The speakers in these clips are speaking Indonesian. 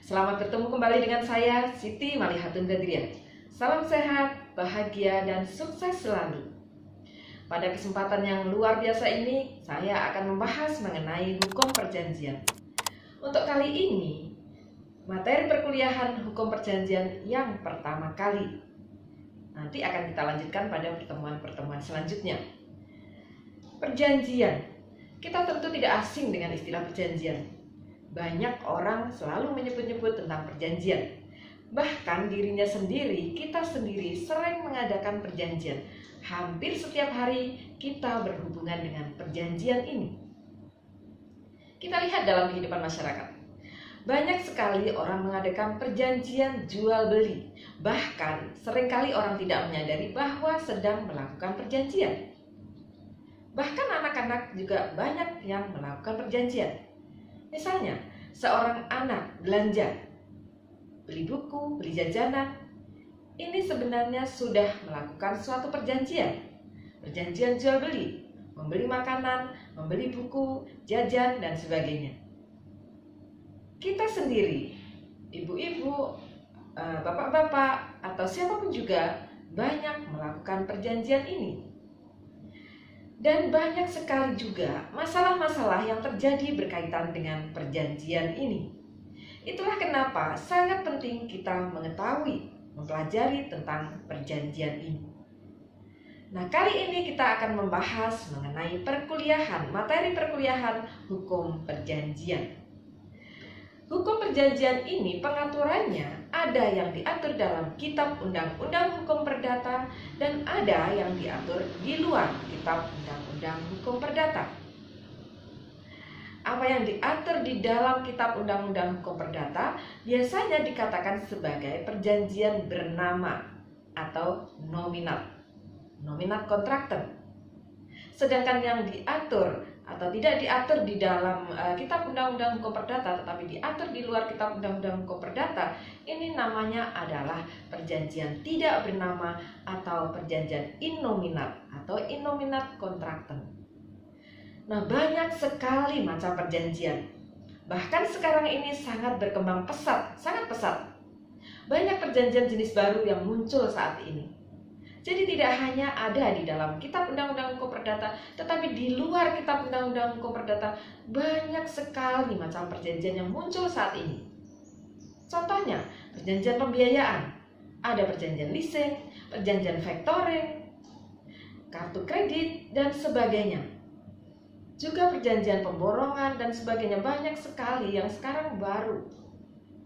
Selamat bertemu kembali dengan saya, Siti Malihatun Badriah. Salam sehat, bahagia, dan sukses selalu. Pada kesempatan yang luar biasa ini, saya akan membahas mengenai hukum perjanjian. Untuk kali ini, materi perkuliahan hukum perjanjian yang pertama kali. Nanti akan kita lanjutkan pada pertemuan-pertemuan selanjutnya. Perjanjian. Kita tentu tidak asing dengan istilah perjanjian. Banyak orang selalu menyebut-nyebut tentang perjanjian. Bahkan dirinya sendiri, kita sendiri sering mengadakan perjanjian. Hampir setiap hari kita berhubungan dengan perjanjian ini. Kita lihat dalam kehidupan masyarakat. Banyak sekali orang mengadakan perjanjian jual beli. Bahkan seringkali orang tidak menyadari bahwa sedang melakukan perjanjian. Bahkan anak-anak juga banyak yang melakukan perjanjian. Misalnya, seorang anak belanja, beli buku, beli jajanan. Ini sebenarnya sudah melakukan suatu perjanjian. Perjanjian jual beli, membeli makanan, membeli buku, jajan, dan sebagainya. Kita sendiri, ibu-ibu, bapak-bapak, atau siapapun juga banyak melakukan perjanjian ini. Dan banyak sekali juga masalah-masalah yang terjadi berkaitan dengan perjanjian ini. Itulah kenapa sangat penting kita mengetahui, mempelajari tentang perjanjian ini. Nah, kali ini kita akan membahas mengenai materi perkuliahan hukum perjanjian. Hukum perjanjian ini pengaturannya ada yang diatur dalam Kitab Undang-Undang Hukum Perdata dan ada yang diatur di luar Kitab Undang-Undang Hukum Perdata. Apa yang diatur di dalam Kitab Undang-Undang Hukum Perdata biasanya dikatakan sebagai perjanjian bernama atau nominat kontrakten. Sedangkan yang diatur atau tidak diatur di dalam Kitab Undang-Undang Hukum Perdata tetapi diatur di luar Kitab Undang-Undang Hukum Perdata, ini namanya adalah perjanjian tidak bernama atau perjanjian innominat atau innominat kontrakten. Nah, banyak sekali macam perjanjian. Bahkan sekarang ini sangat berkembang pesat, sangat pesat. Banyak perjanjian jenis baru yang muncul saat ini. Jadi tidak hanya ada di dalam Kitab Undang-Undang Hukum Perdata, tetapi di luar Kitab Undang-Undang Hukum Perdata banyak sekali macam perjanjian yang muncul saat ini. Contohnya, perjanjian pembiayaan, ada perjanjian leasing, perjanjian factoring, kartu kredit, dan sebagainya. Juga perjanjian pemborongan dan sebagainya, banyak sekali yang sekarang baru.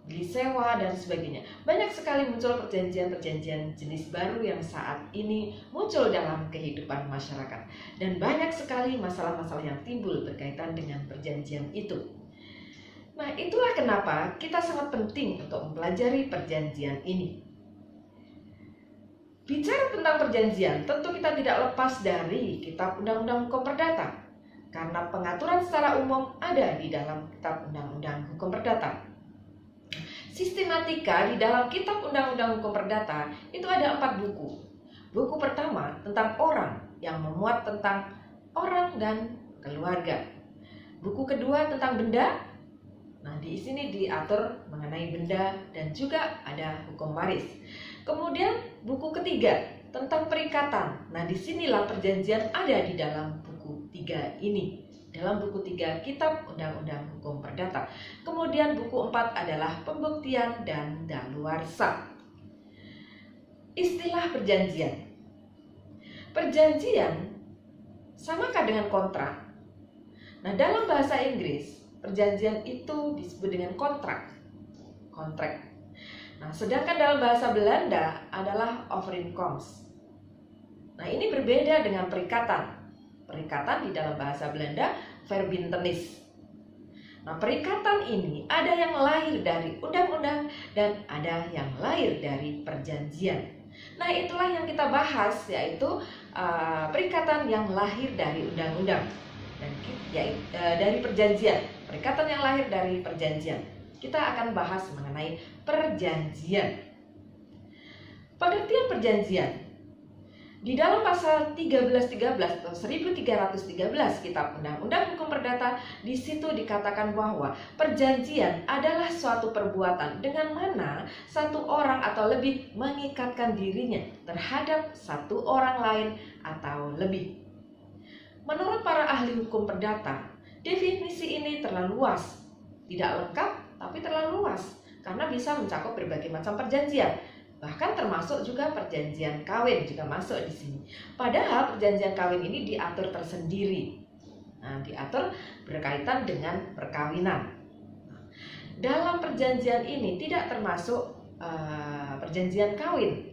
Beli sewa dan sebagainya. Banyak sekali muncul perjanjian-perjanjian jenis baru yang saat ini muncul dalam kehidupan masyarakat. Dan banyak sekali masalah-masalah yang timbul berkaitan dengan perjanjian itu. Nah, itulah kenapa kita sangat penting untuk mempelajari perjanjian ini. Bicara tentang perjanjian, tentu kita tidak lepas dari Kitab Undang-Undang Hukum Perdata. Karena pengaturan secara umum ada di dalam Kitab Undang-Undang Hukum Perdata. Sistematika di dalam Kitab Undang-Undang Hukum Perdata itu ada 4 buku. Buku pertama tentang orang yang memuat tentang orang dan keluarga. Buku kedua tentang benda. Nah, di sini diatur mengenai benda dan juga ada hukum waris. Kemudian buku ketiga tentang perikatan. Nah, disinilah perjanjian ada di dalam buku 3 ini. Dalam buku 3 Kitab Undang-Undang Hukum Perdata. Kemudian buku 4 adalah pembuktian dan daluarsa. Istilah perjanjian. Perjanjian samakah dengan kontrak? Nah, dalam bahasa Inggris, perjanjian itu disebut dengan kontrak. Nah, sedangkan dalam bahasa Belanda adalah overeenkomst. Nah, ini berbeda dengan perikatan. Perikatan di dalam bahasa Belanda verbintenis. Nah, perikatan ini ada yang lahir dari undang-undang dan ada yang lahir dari perjanjian. Nah, itulah yang kita bahas, yaitu perikatan yang lahir dari undang-undang dan dari perjanjian. Perikatan yang lahir dari perjanjian. Kita akan bahas mengenai perjanjian. Pengertian perjanjian. Di dalam pasal 1313 atau 1313 Kitab Undang-Undang Hukum Perdata, di situ dikatakan bahwa perjanjian adalah suatu perbuatan dengan mana satu orang atau lebih mengikatkan dirinya terhadap satu orang lain atau lebih. Menurut para ahli hukum perdata, definisi ini terlalu luas. Tidak lengkap, tapi terlalu luas karena bisa mencakup berbagai macam perjanjian. Bahkan termasuk juga perjanjian kawin juga masuk di sini. Padahal perjanjian kawin ini diatur tersendiri. Nah, diatur berkaitan dengan perkawinan. Dalam perjanjian ini tidak termasuk perjanjian kawin.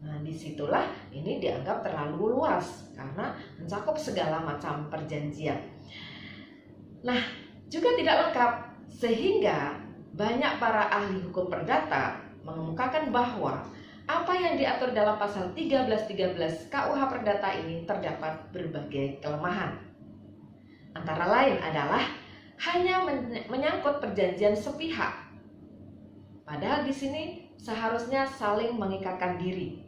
Nah, disitulah ini dianggap terlalu luas karena mencakup segala macam perjanjian. Nah, juga tidak lengkap sehingga banyak para ahli hukum perdata mengemukakan bahwa apa yang diatur dalam pasal 1313 KUH Perdata ini terdapat berbagai kelemahan. Antara lain adalah hanya menyangkut perjanjian sepihak. Padahal di sini seharusnya saling mengikatkan diri.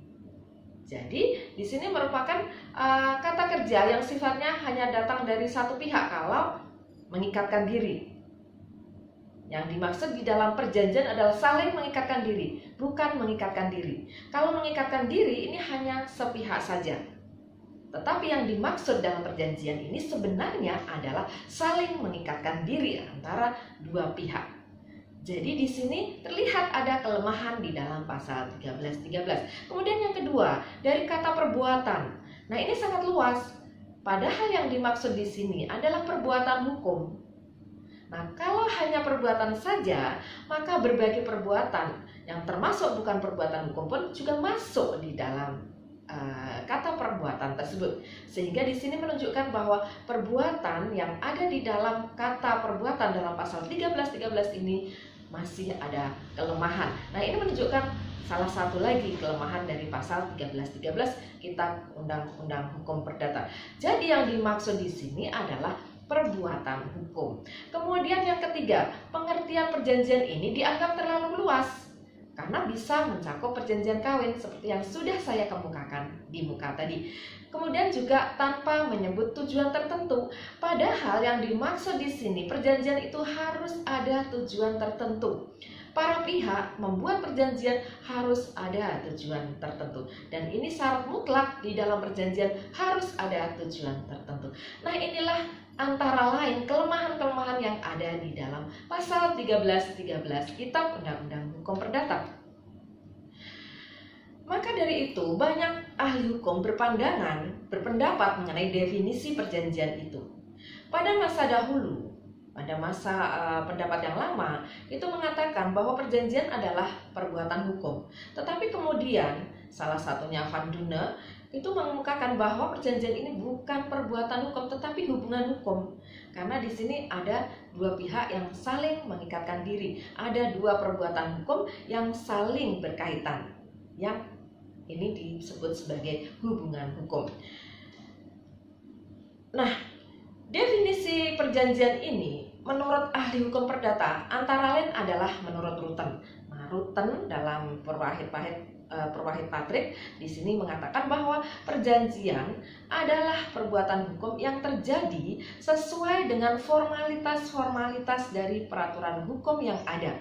Jadi di sini merupakan kata kerja yang sifatnya hanya datang dari satu pihak kalau mengikatkan diri. Yang dimaksud di dalam perjanjian adalah saling mengikatkan diri, bukan mengikatkan diri. Kalau mengikatkan diri ini hanya sepihak saja. Tetapi yang dimaksud dalam perjanjian ini sebenarnya adalah saling mengikatkan diri antara dua pihak. Jadi di sini terlihat ada kelemahan di dalam pasal 1313. Kemudian yang kedua, dari kata perbuatan. Nah, ini sangat luas. Padahal yang dimaksud di sini adalah perbuatan hukum. Nah, kalau hanya perbuatan saja, maka berbagai perbuatan yang termasuk bukan perbuatan hukum pun juga masuk di dalam kata perbuatan tersebut. Sehingga di sini menunjukkan bahwa perbuatan yang ada di dalam kata perbuatan dalam pasal 1313 ini masih ada kelemahan. Nah, ini menunjukkan salah satu lagi kelemahan dari pasal 1313 Kitab Undang-Undang Hukum Perdata. Jadi yang dimaksud di sini adalah perbuatan hukum. Kemudian yang ketiga, pengertian perjanjian ini dianggap terlalu luas karena bisa mencakup perjanjian kawin seperti yang sudah saya kemukakan di muka tadi. Kemudian juga tanpa menyebut tujuan tertentu. Padahal yang dimaksud di sini perjanjian itu harus ada tujuan tertentu. Para pihak membuat perjanjian harus ada tujuan tertentu. Dan ini syarat mutlak di dalam perjanjian harus ada tujuan tertentu. Nah, inilah antara lain kelemahan-kelemahan yang ada di dalam pasal 1313 Kitab Undang-Undang Hukum Perdata. Maka dari itu banyak ahli hukum berpendapat mengenai definisi perjanjian itu. Pada masa dahulu, pada masa pendapat yang lama, itu mengatakan bahwa perjanjian adalah perbuatan hukum. Tetapi kemudian salah satunya Van Dune itu mengemukakan bahwa perjanjian ini bukan perbuatan hukum tetapi hubungan hukum. Karena di sini ada dua pihak yang saling mengikatkan diri. Ada dua perbuatan hukum yang saling berkaitan. Yang ini disebut sebagai hubungan hukum. Nah, definisi perjanjian ini menurut ahli hukum perdata antara lain adalah menurut Rutten. Nah, Rutten dalam Perwahid Patrick di sini mengatakan bahwa perjanjian adalah perbuatan hukum yang terjadi sesuai dengan formalitas-formalitas dari peraturan hukum yang ada,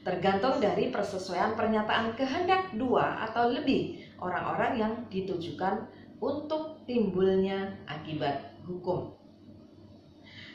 tergantung dari persesuaian pernyataan kehendak dua atau lebih orang-orang yang ditujukan untuk timbulnya akibat hukum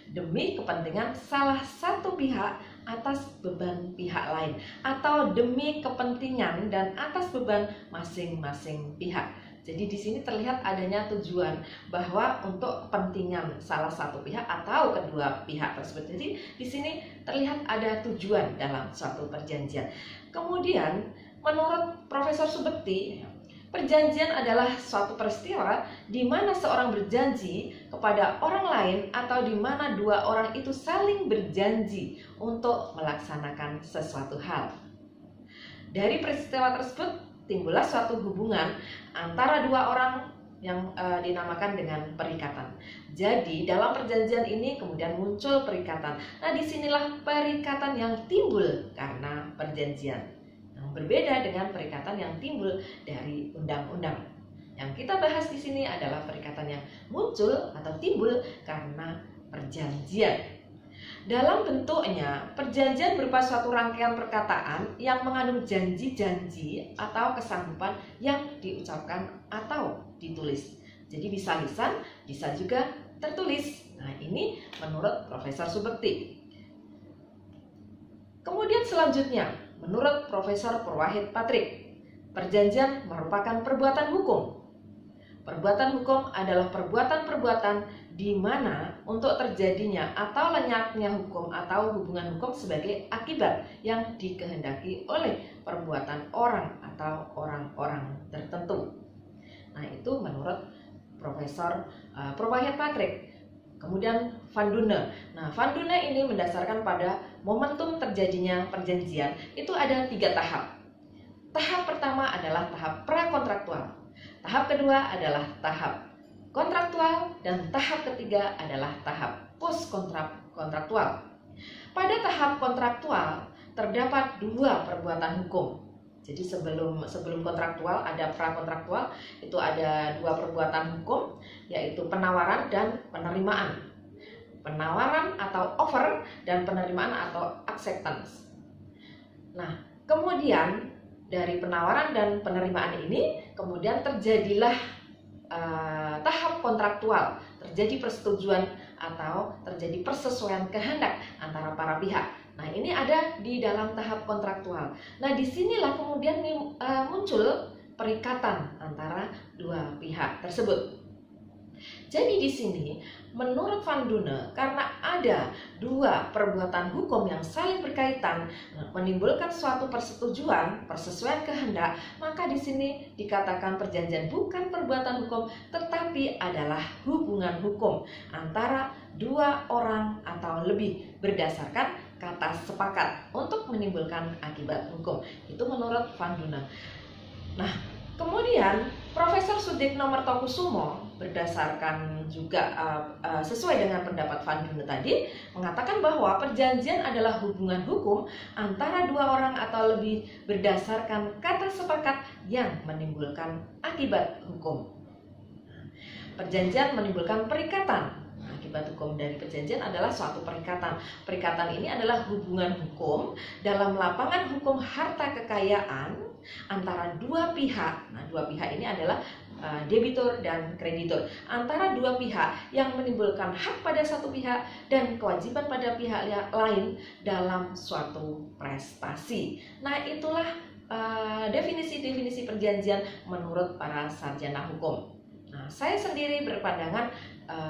demi kepentingan salah satu pihak atas beban pihak lain, atau demi kepentingan dan atas beban masing-masing pihak. Jadi di sini terlihat adanya tujuan bahwa untuk kepentingan salah satu pihak atau kedua pihak tersebut. Jadi di sini terlihat ada tujuan dalam suatu perjanjian. Kemudian menurut Profesor Subekti, perjanjian adalah suatu peristiwa di mana seorang berjanji kepada orang lain atau di mana dua orang itu saling berjanji untuk melaksanakan sesuatu hal. Dari peristiwa tersebut timbullah suatu hubungan antara dua orang yang dinamakan dengan perikatan. Jadi dalam perjanjian ini kemudian muncul perikatan. Nah, disinilah perikatan yang timbul karena perjanjian. Berbeda dengan perikatan yang timbul dari undang-undang. Yang kita bahas di sini adalah perikatan yang muncul atau timbul karena perjanjian. Dalam bentuknya, perjanjian berupa suatu rangkaian perkataan yang mengandung janji-janji atau kesanggupan yang diucapkan atau ditulis. Jadi bisa lisan, bisa juga tertulis. Nah, ini menurut Profesor Subekti. Kemudian selanjutnya, menurut Profesor Purwahid Patrick, perjanjian merupakan perbuatan hukum. Perbuatan hukum adalah perbuatan-perbuatan di mana untuk terjadinya atau lenyapnya hukum atau hubungan hukum sebagai akibat yang dikehendaki oleh perbuatan orang atau orang-orang tertentu. Nah, itu menurut Profesor Purwahid Patrick. Kemudian Van Dune. Nah, Van Dune ini mendasarkan pada momentum terjadinya perjanjian itu ada 3 tahap. Tahap pertama adalah tahap prakontraktual. Tahap kedua adalah tahap kontraktual dan tahap ketiga adalah tahap post-kontraktual. Pada tahap kontraktual terdapat 2 perbuatan hukum. Jadi sebelum kontraktual ada prakontraktual, itu ada 2 perbuatan hukum, yaitu penawaran dan penerimaan. Penawaran atau offer dan penerimaan atau acceptance. Nah, kemudian dari penawaran dan penerimaan ini kemudian terjadilah tahap kontraktual, terjadi persetujuan atau terjadi persesuaian kehendak antara para pihak. Nah, ini ada di dalam tahap kontraktual. Nah, disinilah kemudian muncul perikatan antara 2 pihak tersebut. Jadi di sini menurut Van Dune, karena ada 2 perbuatan hukum yang saling berkaitan menimbulkan suatu persetujuan, persesuaian kehendak, maka di sini dikatakan perjanjian bukan perbuatan hukum tetapi adalah hubungan hukum antara 2 orang atau lebih berdasarkan kata sepakat untuk menimbulkan akibat hukum. Itu menurut Van Dune. Nah, kemudian Profesor Sudikno Mertokusumo berdasarkan juga sesuai dengan pendapat Van Dune tadi mengatakan bahwa perjanjian adalah hubungan hukum antara 2 orang atau lebih berdasarkan kata sepakat yang menimbulkan akibat hukum. Perjanjian menimbulkan perikatan. Akibat hukum dari perjanjian adalah suatu perikatan. Perikatan ini adalah hubungan hukum dalam lapangan hukum harta kekayaan antara 2 pihak. Nah, 2 pihak ini adalah debitur dan kreditur. Antara 2 pihak yang menimbulkan hak pada satu pihak dan kewajiban pada pihak lain dalam suatu prestasi. Nah, itulah definisi-definisi perjanjian menurut para sarjana hukum. Nah, saya sendiri berpandangan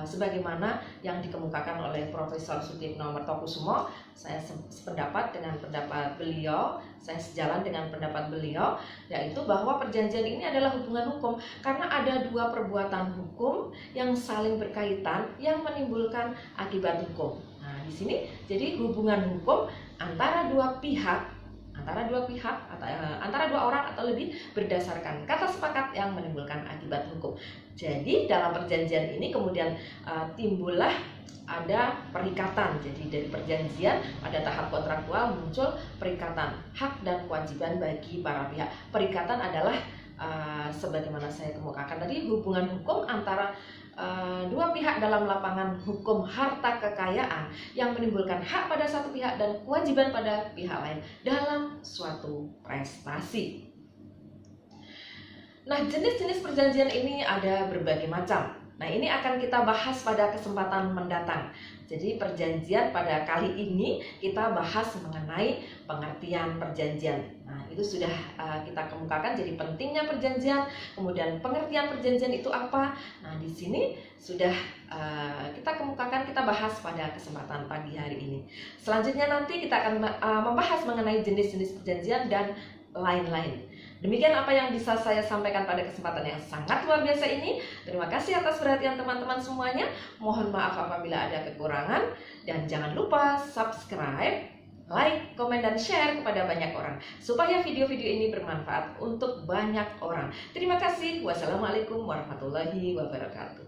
sebagaimana yang dikemukakan oleh Profesor Sudikno Mertokusumo. Saya sependapat dengan pendapat beliau, saya sejalan dengan pendapat beliau, yaitu bahwa perjanjian ini adalah hubungan hukum karena ada 2 perbuatan hukum yang saling berkaitan yang menimbulkan akibat hukum. Nah, di sini jadi hubungan hukum antara 2 pihak, antara 2 orang atau lebih berdasarkan kata sepakat yang menimbulkan akibat hukum. Jadi dalam perjanjian ini kemudian timbullah ada perikatan. Jadi dari perjanjian pada tahap kontraktual muncul perikatan hak dan kewajiban bagi para pihak. Perikatan adalah sebagaimana saya kemukakan tadi, hubungan hukum antara 2 pihak dalam lapangan hukum harta kekayaan yang menimbulkan hak pada satu pihak dan kewajiban pada pihak lain dalam suatu prestasi. Nah, jenis-jenis perjanjian ini ada berbagai macam. Nah, ini akan kita bahas pada kesempatan mendatang. Jadi perjanjian pada kali ini kita bahas mengenai pengertian perjanjian. Nah, itu sudah kita kemukakan, jadi pentingnya perjanjian, kemudian pengertian perjanjian itu apa. Nah, di sini sudah kita kemukakan, kita bahas pada kesempatan pagi hari ini. Selanjutnya nanti kita akan membahas mengenai jenis-jenis perjanjian dan lain-lain. Demikian apa yang bisa saya sampaikan pada kesempatan yang sangat luar biasa ini. Terima kasih atas perhatian teman-teman semuanya. Mohon maaf apabila ada kekurangan. Dan jangan lupa subscribe, like, komen, dan share kepada banyak orang supaya video-video ini bermanfaat untuk banyak orang. Terima kasih. Wassalamualaikum warahmatullahi wabarakatuh.